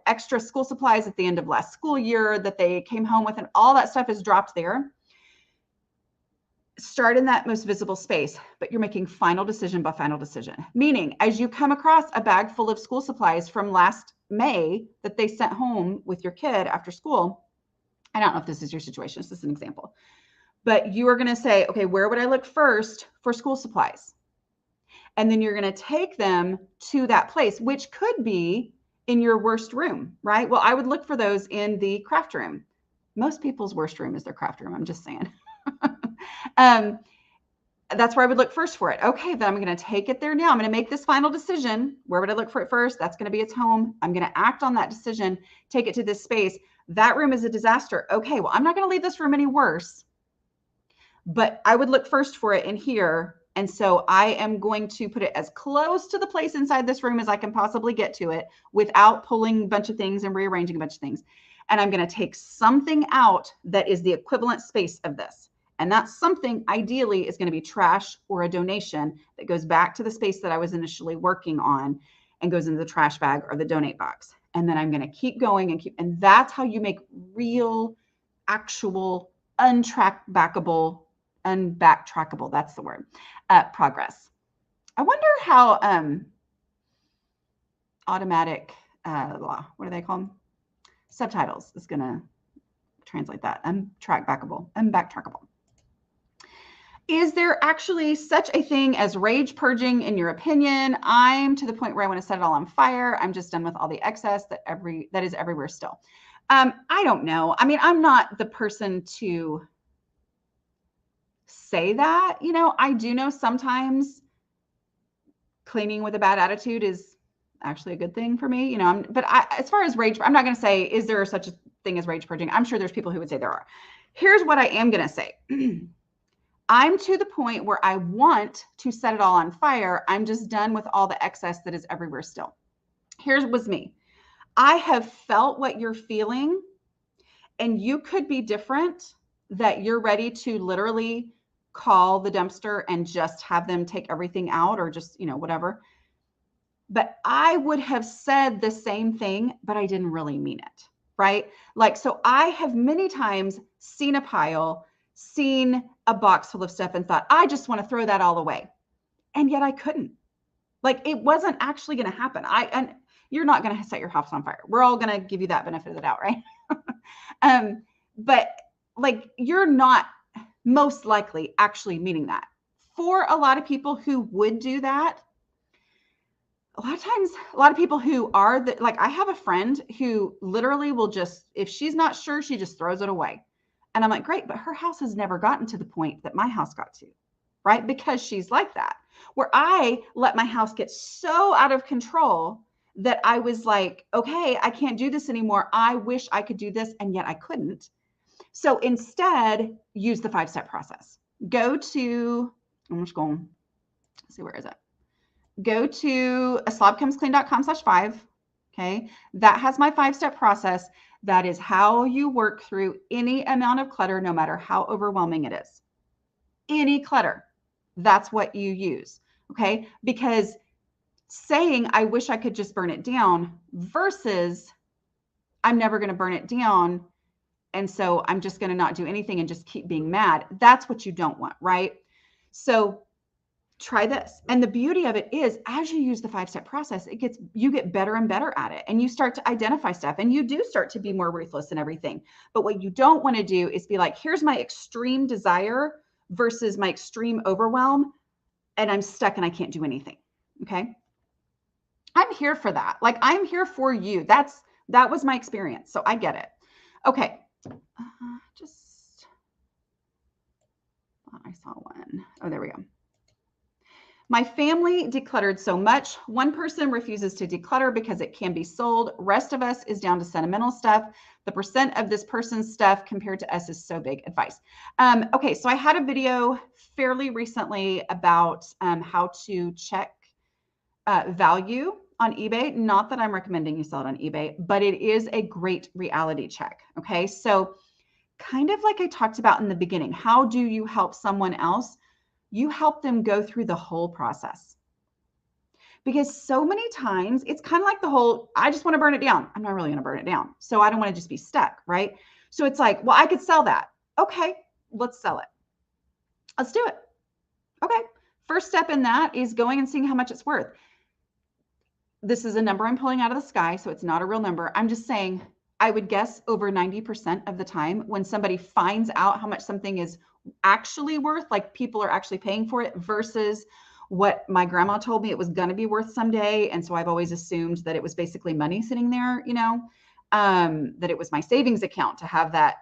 extra school supplies at the end of last school year that they came home with, and all that stuff is dropped there. Start in that most visible space, but you're making final decision by final decision. Meaning, as you come across a bag full of school supplies from last May that they sent home with your kid after school, I don't know if this is your situation, this is an example, but you are going to say, okay, where would I look first for school supplies? And then you're going to take them to that place, which could be in your worst room, right? Well, I would look for those in the craft room. Most people's worst room is their craft room. I'm just saying. That's where I would look first for it. Okay, then I'm going to take it there now. I'm going to make this final decision. Where would I look for it first? That's going to be its home. I'm going to act on that decision, take it to this space. That room is a disaster. Okay, well, I'm not going to leave this room any worse. but I would look first for it in here. And so I am going to put it as close to the place inside this room as I can possibly get to it without pulling a bunch of things and rearranging a bunch of things. And I'm going to take something out that is the equivalent space of this. And that something ideally is going to be trash or a donation that goes back to the space that I was initially working on and goes into the trash bag or the donate box. And then I'm going to keep going and that's how you make real, actual, unbacktrackable, that's the word, progress. I wonder how automatic, what do they call them? Subtitles is going to translate that. Unbacktrackable. Is there actually such a thing as rage purging in your opinion? I'm to the point where I want to set it all on fire. I'm just done with all the excess that is everywhere still. I don't know. I mean, I'm not the person to say that, I do know sometimes cleaning with a bad attitude is actually a good thing for me, but as far as rage, I'm not going to say, is there such a thing as rage purging? I'm sure there's people who would say there are. Here's what I am going to say. I'm to the point where I want to set it all on fire. I'm just done with all the excess that is everywhere still. Here's was me. I have felt what you're feeling, and you could be different, that you're ready to literally call the dumpster and just have them take everything out or just, whatever. But I would have said the same thing, but I didn't really mean it, right? Like, so I have many times seen a pile, seen a box full of stuff and thought, I just want to throw that all away. And yet I couldn't. Like, it wasn't actually going to happen. And you're not going to set your house on fire. We're all going to give you that benefit of the doubt, right? But like, you're not most likely actually meaning that. For a lot of people who would do that, a lot of times, a lot of people who are like, I have a friend who literally will just, if she's not sure, she just throws it away. And I'm like, great, but her house has never gotten to the point that my house got to, right? Because she's like that, where I let my house get so out of control that I was like, okay, I can't do this anymore. I wish I could do this, and yet I couldn't. So instead, use the 5-step process. Go to, I'm just going, let's see, where is it? Go to aslobcomesclean.com/5. Okay. That has my 5-step process. That is how you work through any amount of clutter, no matter how overwhelming it is. Any clutter, that's what you use. Okay. Because saying, I wish I could just burn it down versus I'm never going to burn it down, and so I'm just going to not do anything and just keep being mad. That's what you don't want, right? So try this. And the beauty of it is, as you use the 5-step process, you get better and better at it, and you start to identify stuff, and you do start to be more ruthless in everything. But what you don't want to do is be like, here's my extreme desire versus my extreme overwhelm, and I'm stuck and I can't do anything. Okay. I'm here for that. Like, I'm here for you. That was my experience. So I get it. Okay. I saw one. Oh, there we go. My family decluttered so much. One person refuses to declutter because it can be sold. Rest of us is down to sentimental stuff. The percent of this person's stuff compared to us is so big. Advice. Okay, so I had a video fairly recently about how to check value on eBay. Not that I'm recommending you sell it on eBay, but it is a great reality check. Okay, so kind of like I talked about in the beginning, how do you help someone else? You help them go through the whole process. Because so many times it's kind of like the whole, I just want to burn it down. I'm not really going to burn it down. So I don't want to just be stuck, right? So it's like, well, I could sell that. Okay, let's sell it. Let's do it. Okay. First step in that is going and seeing how much it's worth. This is a number I'm pulling out of the sky, so it's not a real number. I'm just saying, I would guess over 90% of the time when somebody finds out how much something is actually worth, like people are actually paying for it versus what my grandma told me it was going to be worth someday. And so I've always assumed that it was basically money sitting there, that it was my savings account to have that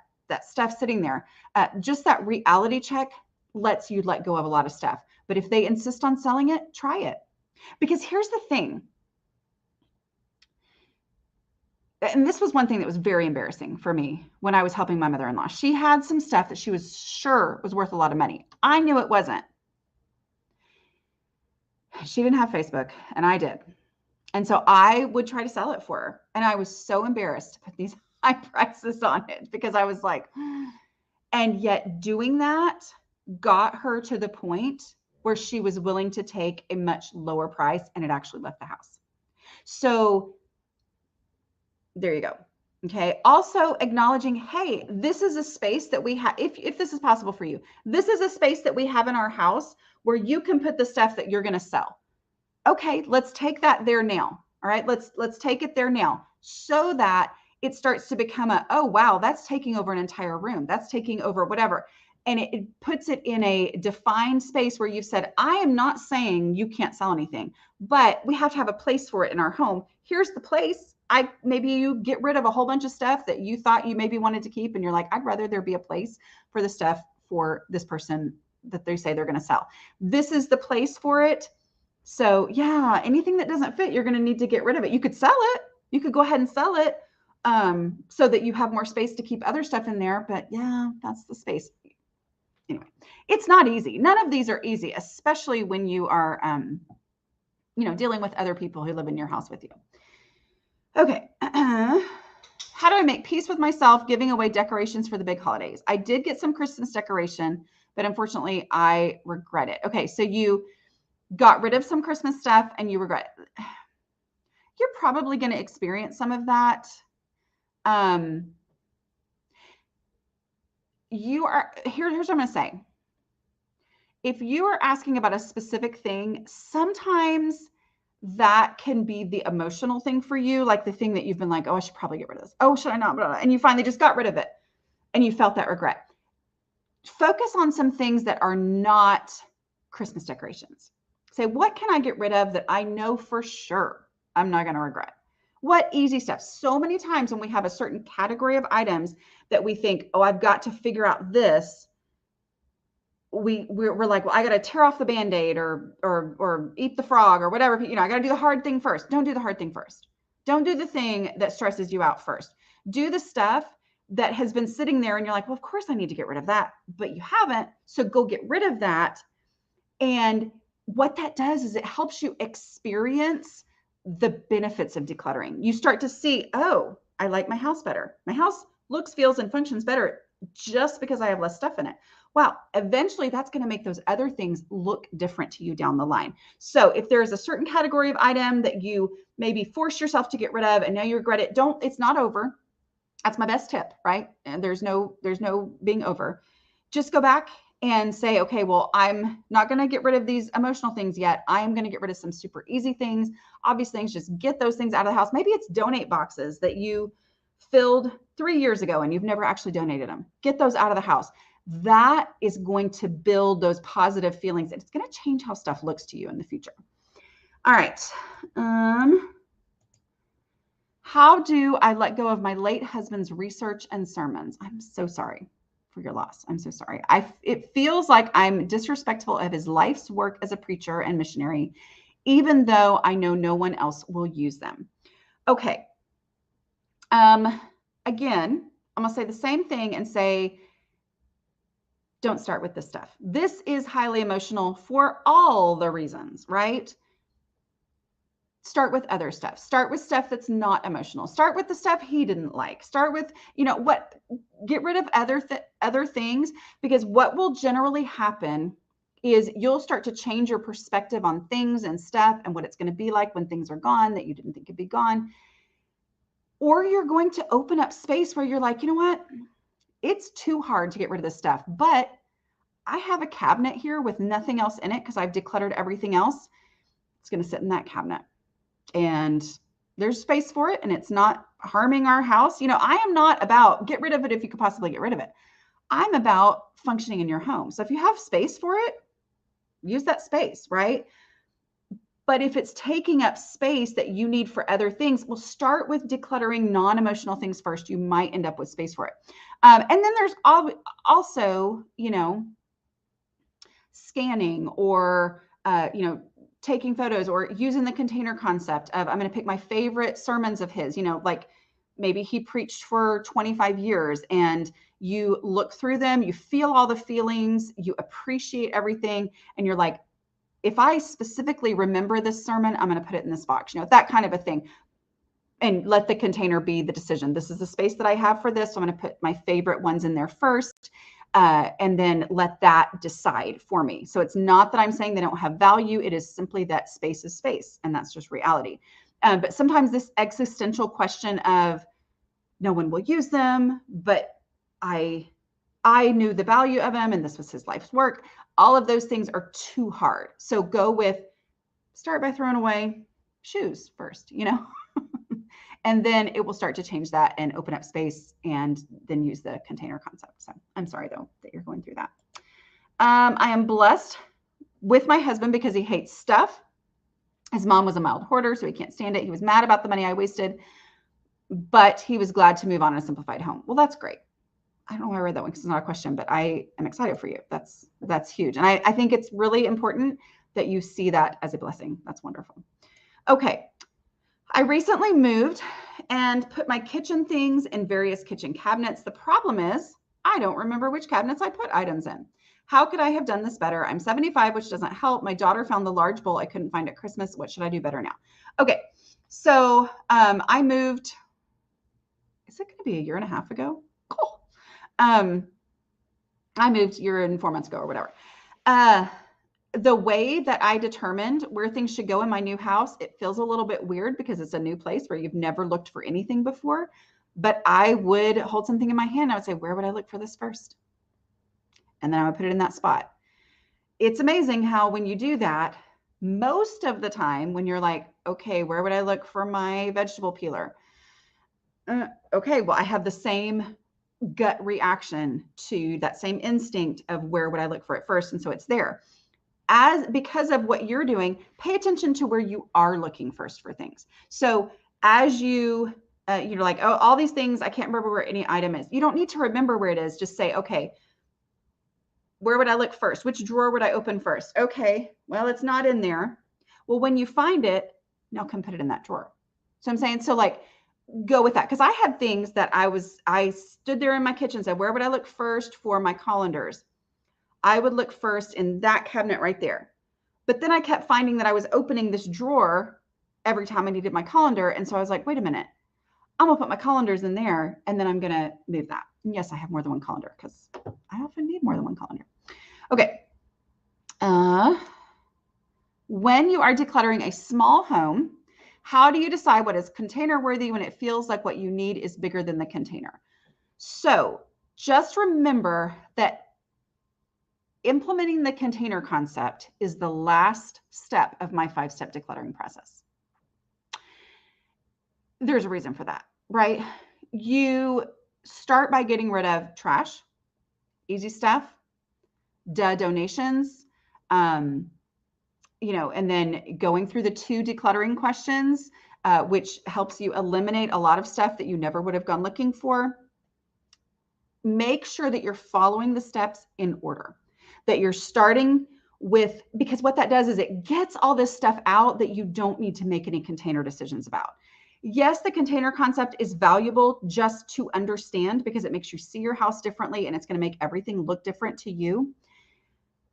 stuff sitting there. Just that reality check lets you let go of a lot of stuff. But if they insist on selling it, try it. Because here's the thing. and this was one thing that was very embarrassing for me when I was helping my mother-in-law. She had some stuff that she was sure was worth a lot of money. I knew it wasn't. She didn't have Facebook, and I did. And so I would try to sell it for her. And I was so embarrassed to put these high prices on it because I was like, and yet doing that got her to the point where she was willing to take a much lower price, and it actually left the house. So there you go. Okay. Also acknowledging, hey, this is a space that we have, if this is possible for you, this is a space that we have in our house where you can put the stuff that you're going to sell. Okay, let's take that there now. All right, let's take it there now so that it starts to become a, oh, wow, that's taking over an entire room. That's taking over whatever. And it puts it in a defined space where you've said, I am not saying you can't sell anything, but we have to have a place for it in our home. Here's the place. Maybe you get rid of a whole bunch of stuff that you thought you maybe wanted to keep. And you're like, I'd rather there be a place for the stuff for this person that they say they're going to sell. This is the place for it. So yeah, anything that doesn't fit, you're going to need to get rid of it. You could sell it. You could go ahead and sell it so that you have more space to keep other stuff in there. But yeah, that's the space. Anyway, it's not easy. None of these are easy, especially when you are, dealing with other people who live in your house with you. Okay. How do I make peace with myself giving away decorations for the big holidays? I did get some Christmas decoration, but unfortunately I regret it. Okay. So you got rid of some Christmas stuff and you regret it. You're probably going to experience some of that. Here's what I'm going to say. If you are asking about a specific thing, sometimes that can be the emotional thing for you, like the thing that you've been like, oh, I should probably get rid of this. Oh, should I not? And you finally just got rid of it and you felt that regret. Focus on some things that are not Christmas decorations. Say, what can I get rid of that I know for sure I'm not going to regret? What easy stuff? So many times when we have a certain category of items that we think, oh, I've got to figure out this, we're like, well, I got to tear off the Band-Aid or eat the frog or whatever. I got to do the hard thing first. Don't do the hard thing first. Don't do the thing that stresses you out first. Do the stuff that has been sitting there and you're like, well, of course I need to get rid of that, but you haven't. So go get rid of that. And what that does is it helps you experience the benefits of decluttering. You start to see, oh, I like my house better. My house looks, feels, and functions better just because I have less stuff in it. Wow, eventually that's going to make those other things look different to you down the line. So if there's a certain category of item that you maybe force yourself to get rid of and now you regret it, it's not over. That's my best tip, right? And there's no being over. Just go back and say, okay, well, I'm not going to get rid of these emotional things yet. I am going to get rid of some super easy things, obvious things. Just get those things out of the house. Maybe it's donate boxes that you filled 3 years ago and you've never actually donated them. Get those out of the house. That is going to build those positive feelings. And it's going to change how stuff looks to you in the future. All right. How do I let go of my late husband's research and sermons? I'm so sorry for your loss. I'm so sorry. It feels like I'm disrespectful of his life's work as a preacher and missionary, even though I know no one else will use them. Okay. Again, I'm going to say the same thing and say, don't start with this stuff. This is highly emotional for all the reasons, right? Start with other stuff. Start with stuff that's not emotional. Start with the stuff he didn't like. Start with, get rid of other things, because what will generally happen is you'll start to change your perspective on things and stuff and what it's going to be like when things are gone that you didn't think could be gone. Or you're going to open up space where you're like, you know what? It's too hard to get rid of this stuff, but I have a cabinet here with nothing else in it because I've decluttered everything else. It's going to sit in that cabinet. And there's space for it and it's not harming our house. I am not about get rid of it if you could possibly get rid of it. I'm about functioning in your home. So if you have space for it, use that space, right? But if it's taking up space that you need for other things, we'll start with decluttering non-emotional things first. You might end up with space for it. And then there's also, scanning or, taking photos or using the container concept of, I'm going to pick my favorite sermons of his, like maybe he preached for 25 years, and you look through them, you feel all the feelings, you appreciate everything, and you're like, if I specifically remember this sermon, I'm going to put it in this box, that kind of a thing. And let the container be the decision. This is the space that I have for this. So I'm going to put my favorite ones in there first, and then let that decide for me. So it's not that I'm saying they don't have value. It is simply that space is space, and that's just reality. But sometimes this existential question of no one will use them, but I knew the value of them, and this was his life's work. All of those things are too hard. So go with, start by throwing away shoes first, and then it will start to change that and open up space, and then use the container concept. So I'm sorry though that you're going through that. I am blessed with my husband because he hates stuff. His mom was a mild hoarder, so he can't stand it. He was mad about the money I wasted, but he was glad to move on in a simplified home. Well, that's great. I don't know why I read that one because it's not a question, but I am excited for you. That's huge. And I think it's really important that you see that as a blessing. That's wonderful. Okay. I recently moved and put my kitchen things in various kitchen cabinets. The problem is I don't remember which cabinets I put items in. How could I have done this better? I'm 75, which doesn't help. My daughter found the large bowl I couldn't find at Christmas. What should I do better now? Okay. So I moved, is it going to be a year and a half ago? Cool. I moved a year and 4 months ago or whatever. The way that I determined where things should go in my new house, it feels a little bit weird because it's a new place where you've never looked for anything before. But I would hold something in my hand. I would say, where would I look for this first? And then I would put it in that spot. It's amazing how when you do that, most of the time when you're like, okay, where would I look for my vegetable peeler? Okay, well, I have the same gut reaction to that same instinct of where would I look for it first. And so it's there. Because of what you're doing, pay attention to where you are looking first for things. So as you're like, oh, all these things, I can't remember where any item is. You don't need to remember where it is. Just say, okay, where would I look first? Which drawer would I open first? Okay, well, it's not in there. Well, when you find it, now come put it in that drawer. So I'm saying, so like, go with that. Because I had things that I stood there in my kitchen and said, where would I look first for my colanders? I would look first in that cabinet right there. But then I kept finding that I was opening this drawer every time I needed my colander. And so I was like, wait a minute, I'm gonna put my colanders in there, and then I'm gonna move that. And yes, I have more than one colander because I often need more than one colander. Okay. When you are decluttering a small home, how do you decide what is container worthy when it feels like what you need is bigger than the container? So just remember that implementing the container concept is the last step of my 5-step decluttering process. There's a reason for that, right? You start by getting rid of trash, easy stuff, donations, and then going through the 2 decluttering questions, which helps you eliminate a lot of stuff that you never would have gone looking for. Make sure that you're following the steps in order, that you're starting with, because what that does is it gets all this stuff out that you don't need to make any container decisions about. Yes, the container concept is valuable just to understand because it makes you see your house differently and it's going to make everything look different to you.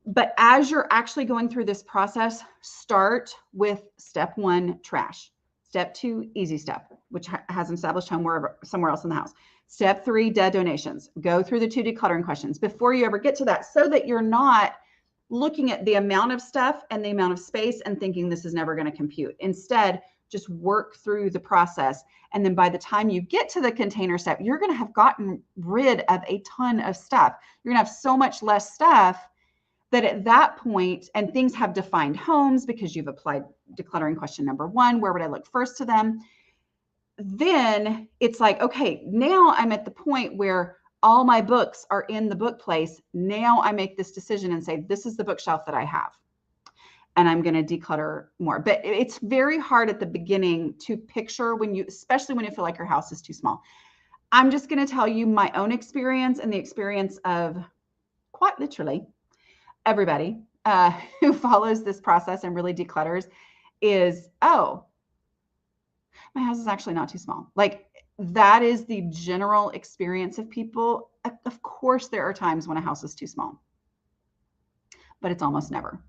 But as you're actually going through this process, start with step 1, trash. Step 2, easy stuff, which has an established home somewhere else in the house. Step 3, dead donations. Go through the 2 decluttering questions before you ever get to that, so that you're not looking at the amount of stuff and the amount of space and thinking this is never going to compute. Instead, just work through the process. And then by the time you get to the container step, you're going to have gotten rid of a ton of stuff. You're going to have so much less stuff that at that point, and things have defined homes because you've applied decluttering question number 1, where would I look first to them? Then it's like, okay, now I'm at the point where all my books are in the book place. Now I make this decision and say, this is the bookshelf that I have, and I'm going to declutter more. But it's very hard at the beginning to picture especially when you feel like your house is too small. I'm just going to tell you my own experience and the experience of quite literally everybody who follows this process and really declutters is, oh, my house is actually not too small. Like that is the general experience of people. Of course, there are times when a house is too small, but it's almost never.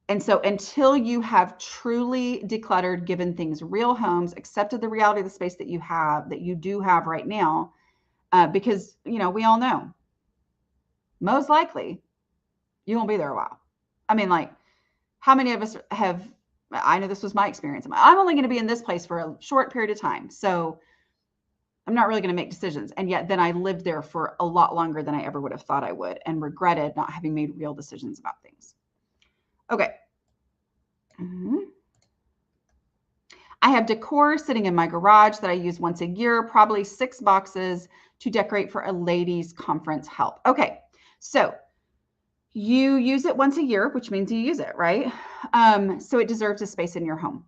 And so until you have truly decluttered, given things real homes, accepted the reality of the space that you do have right now, because, we all know, most likely you won't be there a while. I mean, how many of us I know this was my experience. I'm only going to be in this place for a short period of time. So I'm not really going to make decisions. And yet then I lived there for a lot longer than I ever would have thought I would, and regretted not having made real decisions about things. Okay. I have decor sitting in my garage that I use once a year, probably 6 boxes to decorate for a ladies' conference help. Okay. So you use it once a year, which means you use it, right? So it deserves a space in your home,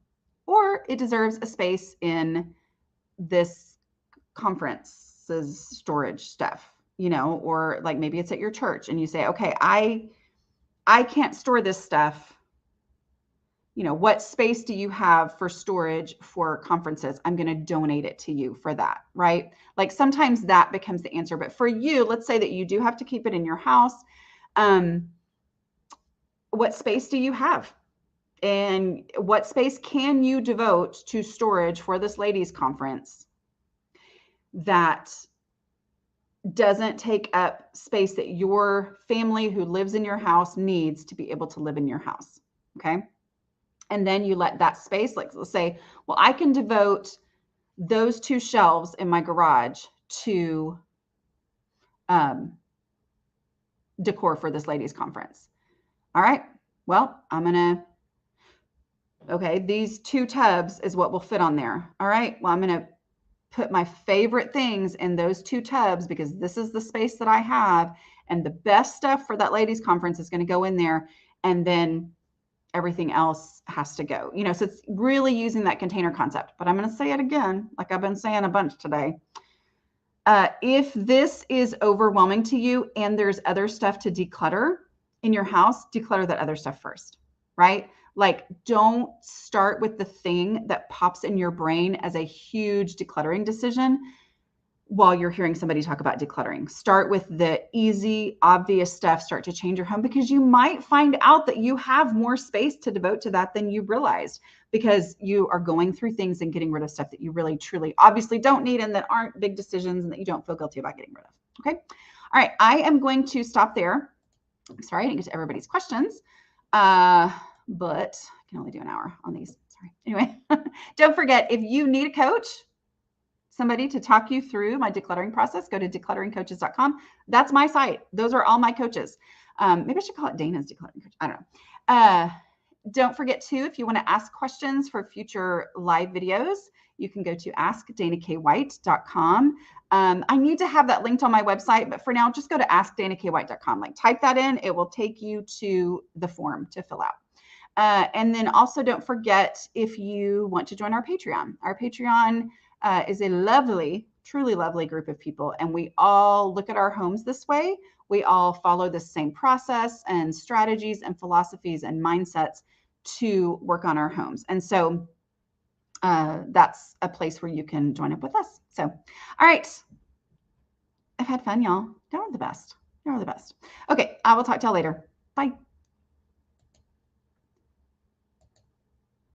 or it deserves a space in this conference's storage stuff, or maybe it's at your church and you say, okay, I can't store this stuff. What space do you have for storage for conferences? I'm going to donate it to you for that, right? Sometimes that becomes the answer. But for you, let's say that you do have to keep it in your house. What space do you have? And what space can you devote to storage for this ladies' conference that doesn't take up space that your family who lives in your house needs to be able to live in your house? Okay. And then you let that space, let's say, well, I can devote those 2 shelves in my garage to decor for this ladies' conference. All right. Well, okay, these 2 tubs is what will fit on there. All right. Well, I'm going to put my favorite things in those 2 tubs because this is the space that I have. And the best stuff for that ladies' conference is going to go in there. And then everything else has to go. So it's really using that container concept. But I'm going to say it again, like I've been saying a bunch today. If this is overwhelming to you and there's other stuff to declutter in your house, declutter that other stuff first, right? Don't start with the thing that pops in your brain as a huge decluttering decision while you're hearing somebody talk about decluttering. Start with the easy, obvious stuff. Start to change your home, because you might find out that you have more space to devote to that than you realized, because you are going through things and getting rid of stuff that you really, truly, obviously don't need and that aren't big decisions and that you don't feel guilty about getting rid of. Okay. All right. I am going to stop there. I'm sorry I didn't get to everybody's questions, but I can only do an hour on these. Sorry. Anyway, don't forget, if you need a coach, somebody to talk you through my decluttering process, go to declutteringcoaches.com. That's my site. Those are all my coaches. Maybe I should call it Dana's Decluttering Coach. I don't know. Don't forget too, if you want to ask questions for future live videos, you can go to askdanakWhite.com. I need to have that linked on my website, but for now, just go to askdanakWhite.com. Type that in. It will take you to the form to fill out. And then also don't forget, if you want to join our Patreon. Our Patreon is a lovely, truly lovely group of people. And we all look at our homes this way. We all follow the same process and strategies and philosophies and mindsets to work on our homes. And so that's a place where you can join up with us. So, all right. I've had fun, y'all. Y'all are the best. Y'all are the best. Okay. I will talk to y'all later. Bye.